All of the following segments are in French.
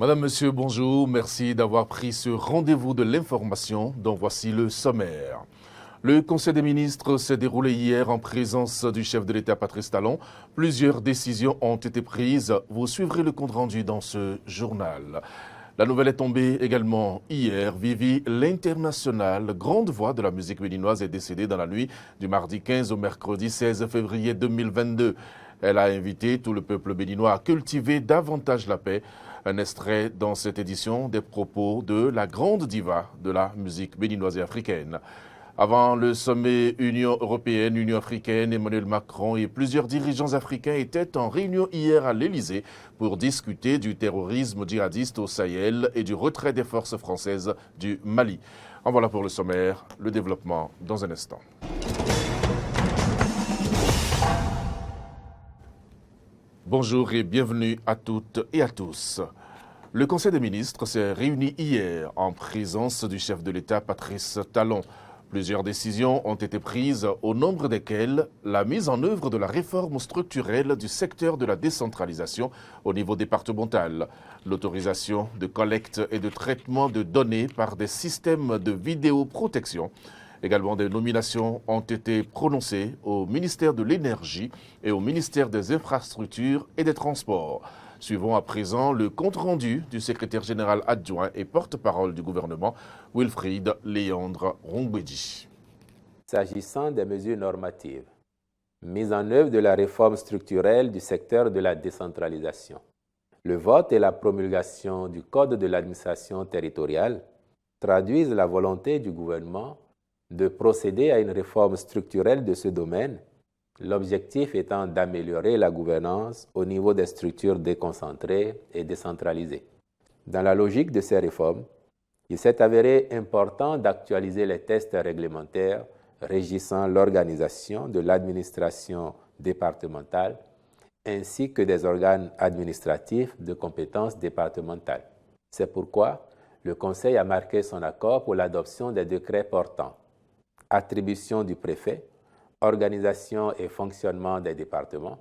Madame, Monsieur, bonjour. Merci d'avoir pris ce rendez-vous de l'information dont voici le sommaire. Le Conseil des ministres s'est déroulé hier en présence du chef de l'État Patrice Talon. Plusieurs décisions ont été prises. Vous suivrez le compte-rendu dans ce journal. La nouvelle est tombée également hier. Vivi, l'internationale grande voix de la musique béninoise, est décédée dans la nuit du mardi 15 au mercredi 16 février 2022. Elle a invité tout le peuple béninois à cultiver davantage la paix. Un extrait dans cette édition des propos de la grande diva de la musique béninoise et africaine. Avant le sommet Union européenne, Union africaine, Emmanuel Macron et plusieurs dirigeants africains étaient en réunion hier à l'Élysée pour discuter du terrorisme djihadiste au Sahel et du retrait des forces françaises du Mali. En voilà pour le sommaire, le développement dans un instant. Bonjour et bienvenue à toutes et à tous. Le Conseil des ministres s'est réuni hier en présence du chef de l'État Patrice Talon. Plusieurs décisions ont été prises, au nombre desquelles la mise en œuvre de la réforme structurelle du secteur de la décentralisation au niveau départemental, l'autorisation de collecte et de traitement de données par des systèmes de vidéoprotection. Également, des nominations ont été prononcées au ministère de l'Énergie et au ministère des Infrastructures et des Transports. Suivons à présent le compte-rendu du secrétaire général adjoint et porte-parole du gouvernement, Wilfried Léandre Rongwedji. S'agissant des mesures normatives, mise en œuvre de la réforme structurelle du secteur de la décentralisation, le vote et la promulgation du Code de l'administration territoriale traduisent la volonté du gouvernement de procéder à une réforme structurelle de ce domaine, l'objectif étant d'améliorer la gouvernance au niveau des structures déconcentrées et décentralisées. Dans la logique de ces réformes, il s'est avéré important d'actualiser les tests réglementaires régissant l'organisation de l'administration départementale ainsi que des organes administratifs de compétences départementales. C'est pourquoi le Conseil a marqué son accord pour l'adoption des décrets portant attribution du préfet, organisation et fonctionnement des départements,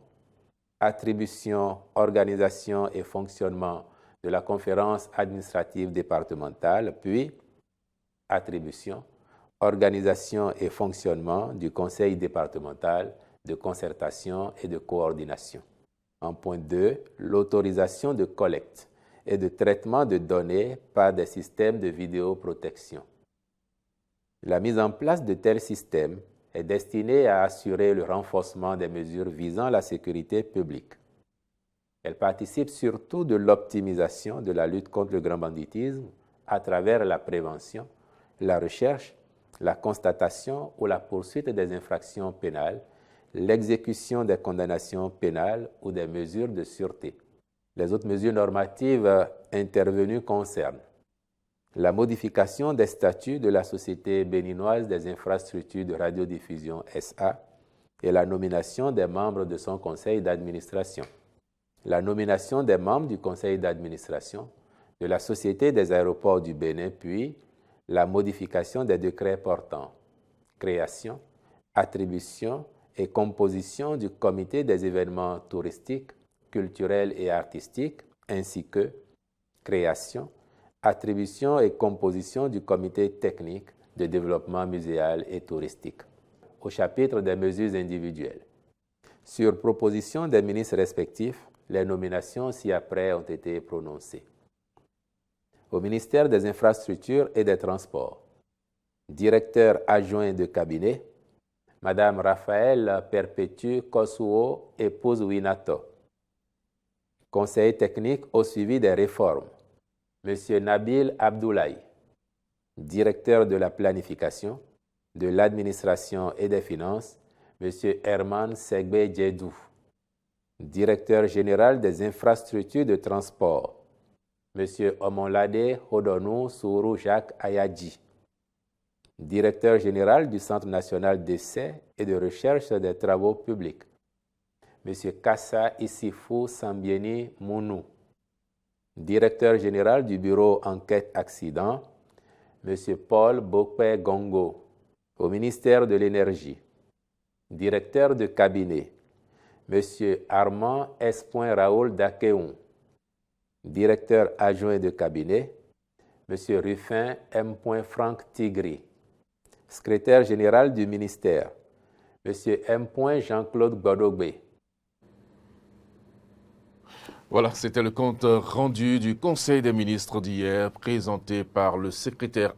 attribution, organisation et fonctionnement de la conférence administrative départementale, puis attribution, organisation et fonctionnement du conseil départemental de concertation et de coordination. En point 2, l'autorisation de collecte et de traitement de données par des systèmes de vidéoprotection. La mise en place de tels systèmes est destinée à assurer le renforcement des mesures visant la sécurité publique. Elle participe surtout de l'optimisation de la lutte contre le grand banditisme à travers la prévention, la recherche, la constatation ou la poursuite des infractions pénales, l'exécution des condamnations pénales ou des mesures de sûreté. Les autres mesures normatives intervenues concernent la modification des statuts de la Société béninoise des infrastructures de radiodiffusion SA et la nomination des membres de son conseil d'administration. La nomination des membres du conseil d'administration de la Société des aéroports du Bénin, puis la modification des décrets portant création, attribution et composition du comité des événements touristiques, culturels et artistiques, ainsi que création, attribution et composition du comité technique de développement muséal et touristique. Au chapitre des mesures individuelles. Sur proposition des ministres respectifs, les nominations ci-après ont été prononcées. Au ministère des Infrastructures et des Transports, directeur adjoint de cabinet, Madame Raphaël Perpétue Kosuo, épouse Winato. Conseil technique au suivi des réformes, Monsieur Nabil Abdoulaye, directeur de la planification, de l'administration et des finances, Monsieur Herman Segbe Djedou, directeur général des infrastructures de transport, Monsieur Omonlade Hodonou Sourou Jacques Ayadji, directeur général du Centre national d'essais et de recherche des travaux publics, Monsieur Kassa Issifou Sambieni Mounou, directeur général du bureau enquête accident, M. Paul Bokpe Gongo, au ministère de l'Énergie, directeur de cabinet, M. Armand S. Raoul Dakeoun, Directeur adjoint de cabinet, M. Ruffin M. Franck Tigri. Secrétaire général du ministère, M. M. Jean-Claude Gbadogbe. Voilà, c'était le compte rendu du Conseil des ministres d'hier, présenté par le secrétaire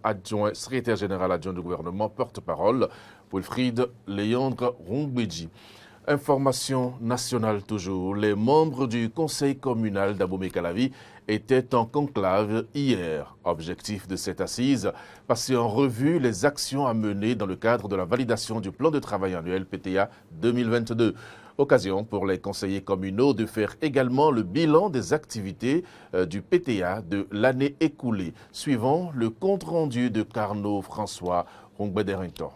général adjoint du gouvernement, porte-parole, Wilfried Léandre Rongbedji. Information nationale toujours. Les membres du conseil communal d'Abomey-Calavi étaient en conclave hier. Objectif de cette assise, passer en revue les actions à mener dans le cadre de la validation du plan de travail annuel PTA 2022. Occasion pour les conseillers communaux de faire également le bilan des activités du PTA de l'année écoulée, suivant le compte-rendu de Carnot François Rongbederington.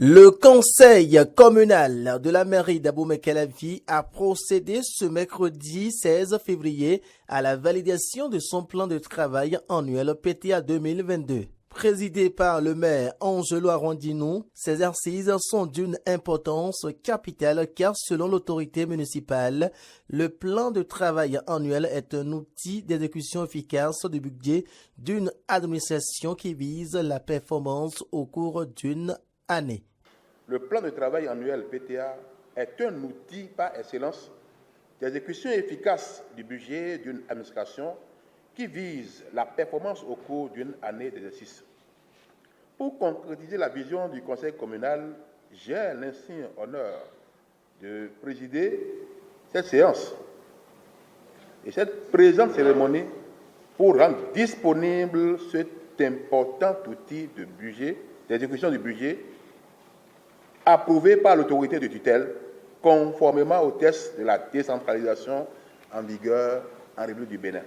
Le conseil communal de la mairie d'Abomey-Calavi a procédé ce mercredi 16 février à la validation de son plan de travail annuel PTA 2022. Présidé par le maire Angelo Arondino, ces assises sont d'une importance capitale car selon l'autorité municipale, le plan de travail annuel est un outil d'exécution efficace du budget d'une administration qui vise la performance au cours d'une année. Le plan de travail annuel PTA est un outil par excellence d'exécution efficace du budget d'une administration qui vise la performance au cours d'une année d'exercice. Pour concrétiser la vision du conseil communal, j'ai l'insigne honneur de présider cette séance et cette présente cérémonie pour rendre disponible cet important outil de budget, d'exécution du budget approuvé par l'autorité de tutelle conformément au test de la décentralisation en vigueur en République du Bénin.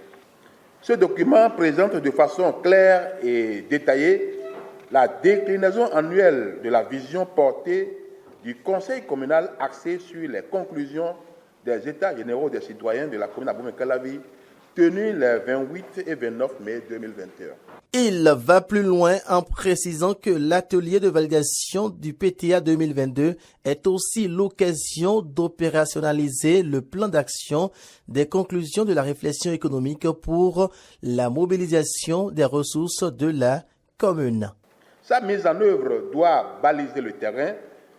Ce document présente de façon claire et détaillée la déclinaison annuelle de la vision portée du Conseil communal axée sur les conclusions des États généraux des citoyens de la commune d'Abomey-Calavi tenus les 28 et 29 mai 2021. Il va plus loin en précisant que l'atelier de validation du PTA 2022 est aussi l'occasion d'opérationnaliser le plan d'action des conclusions de la réflexion économique pour la mobilisation des ressources de la commune. Sa mise en œuvre doit baliser le terrain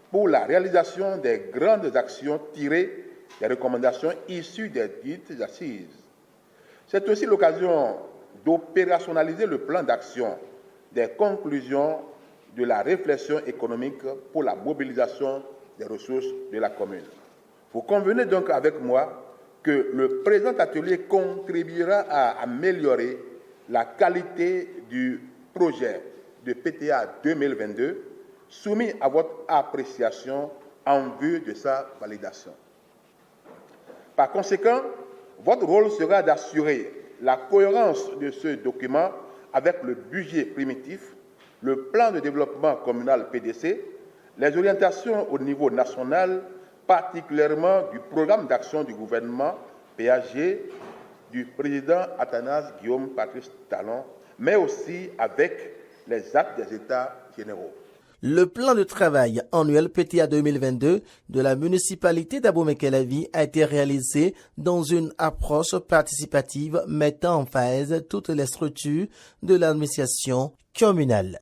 pour la réalisation des grandes actions tirées des recommandations issues des dites assises. C'est aussi l'occasion d'opérationnaliser le plan d'action des conclusions de la réflexion économique pour la mobilisation des ressources de la commune. Vous convenez donc avec moi que le présent atelier contribuera à améliorer la qualité du projet de PTA 2022 soumis à votre appréciation en vue de sa validation. Par conséquent, votre rôle sera d'assurer la cohérence de ce document avec le budget primitif, le plan de développement communal PDC, les orientations au niveau national, particulièrement du programme d'action du gouvernement PAG, du président Athanase Guillaume Patrice Talon, mais aussi avec les actes des États généraux. Le plan de travail annuel PTA 2022 de la municipalité d'Abomey-Calavi a été réalisé dans une approche participative mettant en phase toutes les structures de l'administration communale.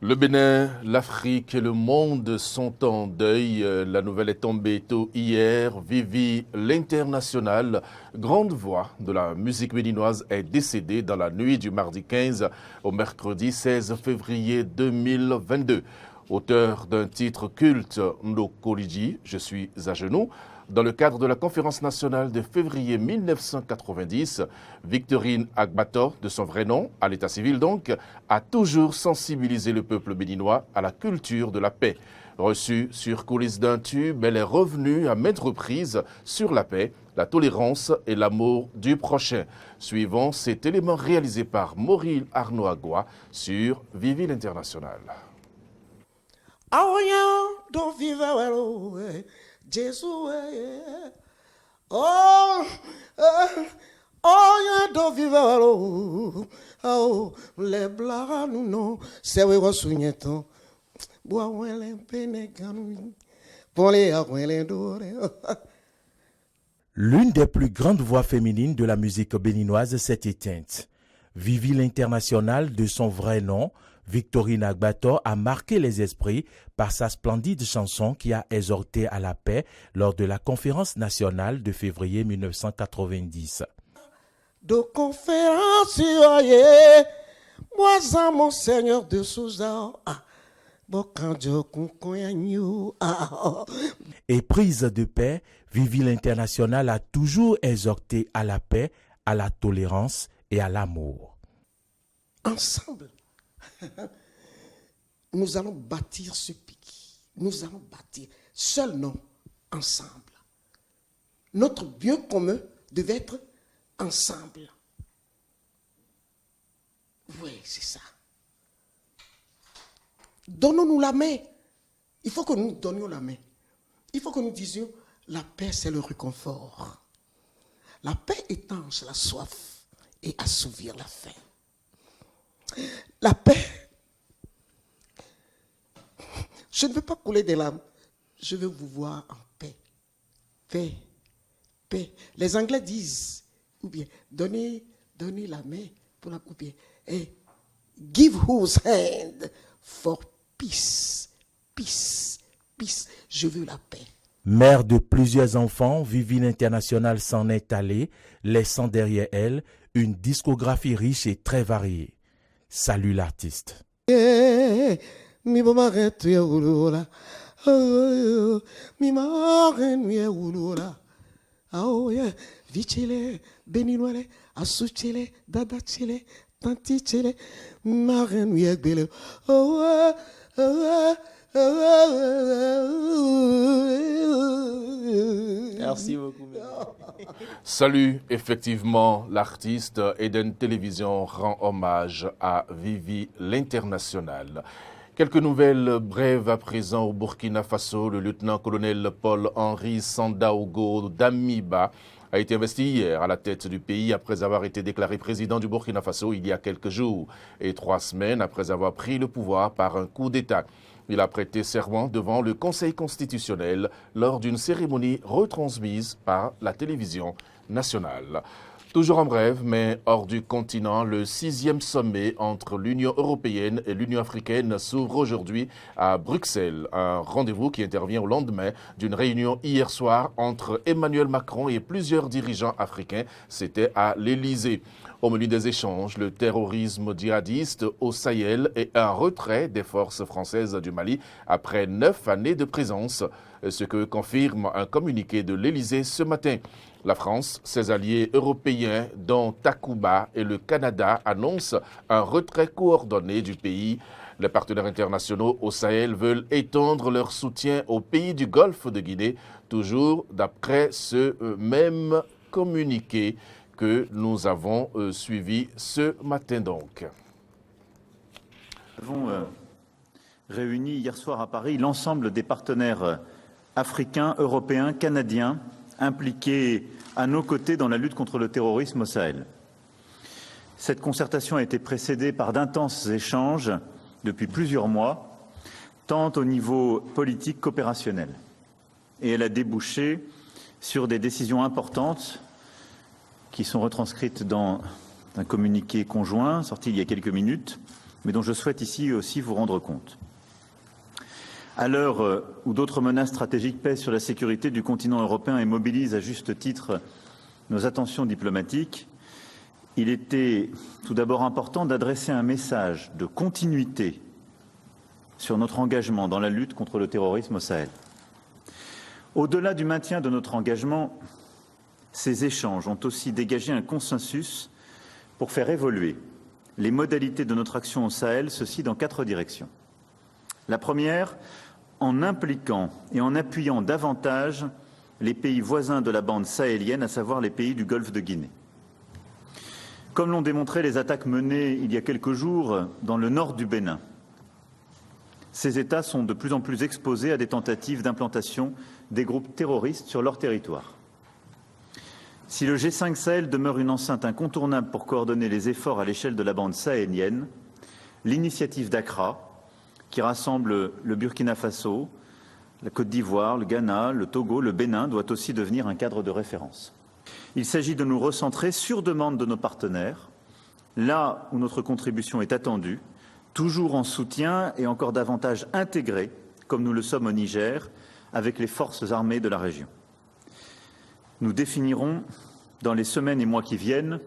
Le Bénin, l'Afrique et le monde sont en deuil. La nouvelle est tombée tôt hier. Vivi l'International, grande voix de la musique béninoise, est décédée dans la nuit du mardi 15 au mercredi 16 février 2022. Auteur d'un titre culte, Ndokoliji, Je suis à genoux, dans le cadre de la conférence nationale de février 1990, Victorine Agbator, de son vrai nom, à l'état civil donc, a toujours sensibilisé le peuple béninois à la culture de la paix. Reçue sur coulisses d'un tube, elle est revenue à maintes reprises sur la paix, la tolérance et l'amour du prochain. Suivant cet élément réalisé par Maureen Arnaud-Agua sur Vivi l'International. Jésus, oh, ya do viva oh, les blancs nous non, c'est où soigneton, bois ouele pene canu, pour les ouele dore. L'une des plus grandes voix féminines de la musique béninoise s'est éteinte. Vivi l'Internationale, de son vrai nom, Victorine Agbator, a marqué les esprits par sa splendide chanson qui a exhorté à la paix lors de la conférence nationale de février 1990. De conférence, moi, mon Seigneur de Souza. Éprise de paix, Vivi l'Internationale a toujours exhorté à la paix, à la tolérance et à l'amour. Ensemble, nous allons bâtir ce pays. Nous allons bâtir. Seul non, ensemble. Notre bien commun devait être ensemble. Oui, c'est ça. Donnons-nous la main. Il faut que nous donnions la main. Il faut que nous disions, la paix, c'est le réconfort. La paix étanche la soif et assouvir la faim. La paix, je ne veux pas couler des larmes. Je veux vous voir en paix. Paix, paix. Les Anglais disent, ou bien, donnez la main pour la couper. Et give whose hand for peace, peace, peace. Je veux la paix. Mère de plusieurs enfants, Vivi l'Internationale s'en est allée, laissant derrière elle une discographie riche et très variée. Salut l'artiste. Mi bomarin tuye wulula, mi marin nuye wulula, oh yeah, vichile, beninoile, asuchile, dadachile, tantichile, marin nuye gbele, oh Merci beaucoup. Salut, effectivement, l'artiste Eden Télévision rend hommage à Vivi l'Internationale. Quelques nouvelles brèves à présent au Burkina Faso. Le lieutenant-colonel Paul-Henri Sandaogo Damiba a été investi hier à la tête du pays après avoir été déclaré président du Burkina Faso il y a quelques jours et 3 semaines après avoir pris le pouvoir par un coup d'État. Il a prêté serment devant le Conseil constitutionnel lors d'une cérémonie retransmise par la télévision nationale. Toujours en bref, mais hors du continent, le 6e sommet entre l'Union européenne et l'Union africaine s'ouvre aujourd'hui à Bruxelles. Un rendez-vous qui intervient au lendemain d'une réunion hier soir entre Emmanuel Macron et plusieurs dirigeants africains. C'était à l'Élysée. Au menu des échanges, le terrorisme djihadiste au Sahel et un retrait des forces françaises du Mali après 9 années de présence, ce que confirme un communiqué de l'Élysée ce matin. La France, ses alliés européens, dont Takuba et le Canada, annoncent un retrait coordonné du pays. Les partenaires internationaux au Sahel veulent étendre leur soutien aux pays du Golfe de Guinée, toujours d'après ce même communiqué que nous avons suivi ce matin donc. Nous avons réuni hier soir à Paris l'ensemble des partenaires africains, européens, canadiens impliqués à nos côtés dans la lutte contre le terrorisme au Sahel. Cette concertation a été précédée par d'intenses échanges depuis plusieurs mois, tant au niveau politique qu'opérationnel. Et elle a débouché sur des décisions importantes qui sont retranscrites dans un communiqué conjoint sorti il y a quelques minutes, mais dont je souhaite ici aussi vous rendre compte. À l'heure où d'autres menaces stratégiques pèsent sur la sécurité du continent européen et mobilisent à juste titre nos attentions diplomatiques, il était tout d'abord important d'adresser un message de continuité sur notre engagement dans la lutte contre le terrorisme au Sahel. Au-delà du maintien de notre engagement, ces échanges ont aussi dégagé un consensus pour faire évoluer les modalités de notre action au Sahel, ceci dans 4 directions. La première, en impliquant et en appuyant davantage les pays voisins de la bande sahélienne, à savoir les pays du Golfe de Guinée. Comme l'ont démontré les attaques menées il y a quelques jours dans le nord du Bénin, ces États sont de plus en plus exposés à des tentatives d'implantation des groupes terroristes sur leur territoire. Si le G5 Sahel demeure une enceinte incontournable pour coordonner les efforts à l'échelle de la bande sahélienne, l'initiative d'Accra, qui rassemble le Burkina Faso, La Côte d'Ivoire, le Ghana, le Togo, le Bénin doit aussi devenir un cadre de référence. Il s'agit de nous recentrer sur demande de nos partenaires, là où notre contribution est attendue, toujours en soutien et encore davantage intégré, comme nous le sommes au Niger, avec les forces armées de la région. Nous définirons, dans les semaines et mois qui viennent,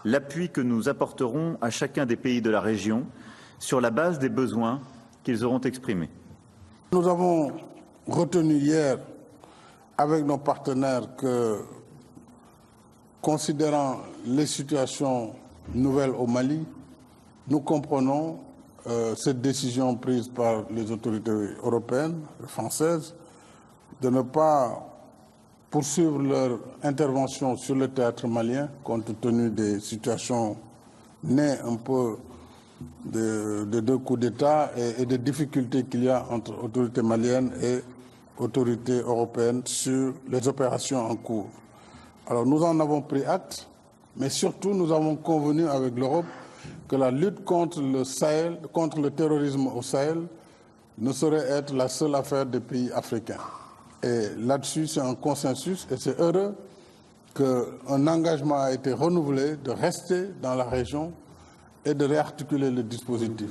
l'appui que nous apporterons à chacun des pays de la région sur la base des besoins qu'ils auront exprimés. Nous avons retenu hier avec nos partenaires que, considérant les situations nouvelles au Mali, nous comprenons cette décision prise par les autorités européennes et françaises de ne pas poursuivre leur intervention sur le théâtre malien compte tenu des situations nées un peu de deux coups d'État et des difficultés qu'il y a entre autorités maliennes et autorités européennes sur les opérations en cours. Alors nous en avons pris acte, mais surtout nous avons convenu avec l'Europe que la lutte contre le Sahel, contre le terrorisme au Sahel, ne saurait être la seule affaire des pays africains. Et là-dessus, c'est un consensus et c'est heureux qu'un engagement a été renouvelé de rester dans la région et de réarticuler le dispositif.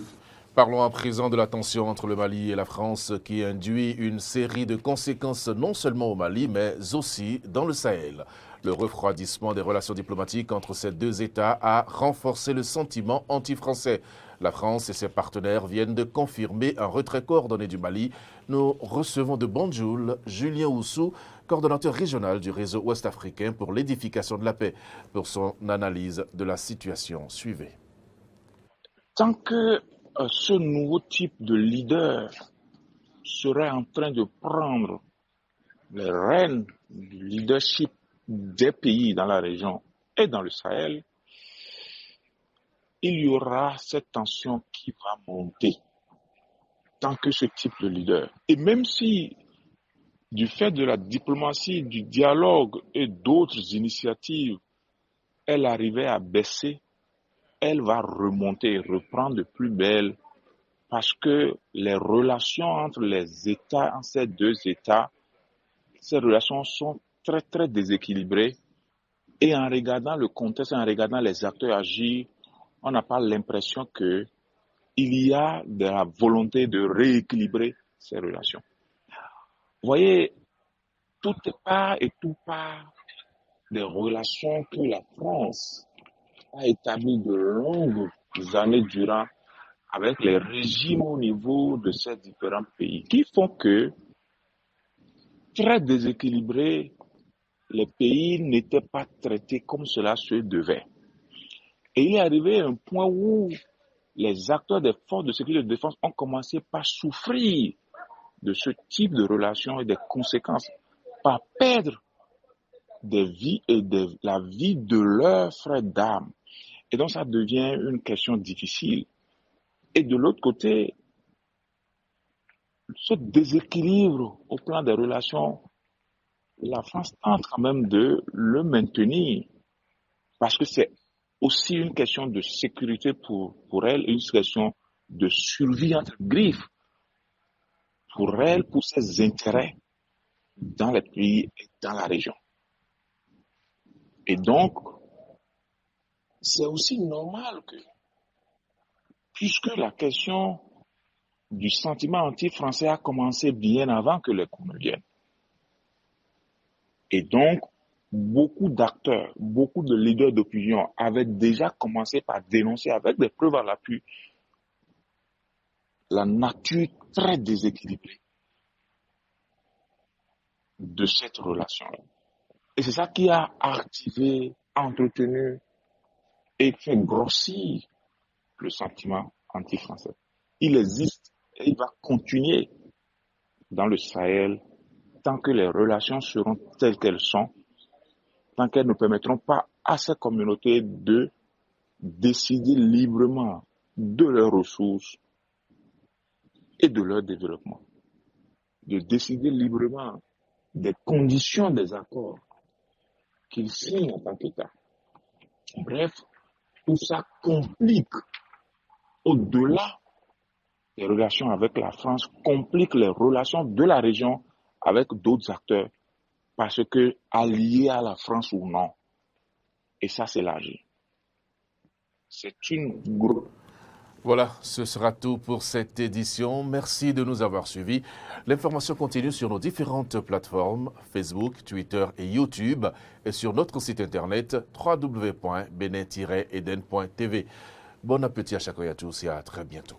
Parlons à présent de la tension entre le Mali et la France qui induit une série de conséquences non seulement au Mali, mais aussi dans le Sahel. Le refroidissement des relations diplomatiques entre ces deux États a renforcé le sentiment anti-français. La France et ses partenaires viennent de confirmer un retrait coordonné du Mali. Nous recevons de Banjul Julien Oussou, coordonnateur régional du réseau ouest-africain pour l'édification de la paix, pour son analyse de la situation. Suivez. Tant que ce nouveau type de leader serait en train de prendre les rênes du leadership des pays dans la région et dans le Sahel, il y aura cette tension qui va monter tant que ce type de leader. Et même si, du fait de la diplomatie, du dialogue et d'autres initiatives, elle arrivait à baisser, elle va remonter et reprendre de plus belle parce que les relations entre les États, entre ces deux États, ces relations sont très, très déséquilibrées. Et en regardant le contexte, en regardant les acteurs agir, on n'a pas l'impression qu'il y a de la volonté de rééquilibrer ces relations. Vous voyez, tout part et tout part des relations que la France a établies de longues années durant avec les régimes au niveau de ces différents pays, qui font que, très déséquilibrés, les pays n'étaient pas traités comme cela se devait. Et il est arrivé un point où les acteurs des forces de sécurité et de défense ont commencé par souffrir de ce type de relations et des conséquences, par perdre des vies et la vie de leurs frères d'armes. Et donc ça devient une question difficile. Et de l'autre côté, ce déséquilibre au plan des relations, la France tente quand même de le maintenir parce que c'est aussi une question de sécurité pour elle, une question de survie entre griffes pour elle, pour ses intérêts dans les pays et dans la région. Et donc, c'est aussi normal que, puisque la question du sentiment anti-français a commencé bien avant que les coups ne viennent. Et donc, beaucoup d'acteurs, beaucoup de leaders d'opinion avaient déjà commencé par dénoncer avec des preuves à l'appui la nature très déséquilibrée de cette relation-là. Et c'est ça qui a activé, entretenu et fait grossir le sentiment anti-français. Il existe et il va continuer dans le Sahel tant que les relations seront telles qu'elles sont, tant qu'elles ne permettront pas à ces communautés de décider librement de leurs ressources et de leur développement, de décider librement des conditions des accords qu'ils signent en tant qu'État. Bref, tout ça complique au-delà les relations avec la France compliquent les relations de la région avec d'autres acteurs parce que alliés à la France ou non, et ça s'élargit. C'est une grosse... Voilà, ce sera tout pour cette édition. Merci de nous avoir suivis. L'information continue sur nos différentes plateformes, Facebook, Twitter et YouTube, et sur notre site internet www.benin-eden.tv. Bon appétit à chacun et à tous et à très bientôt.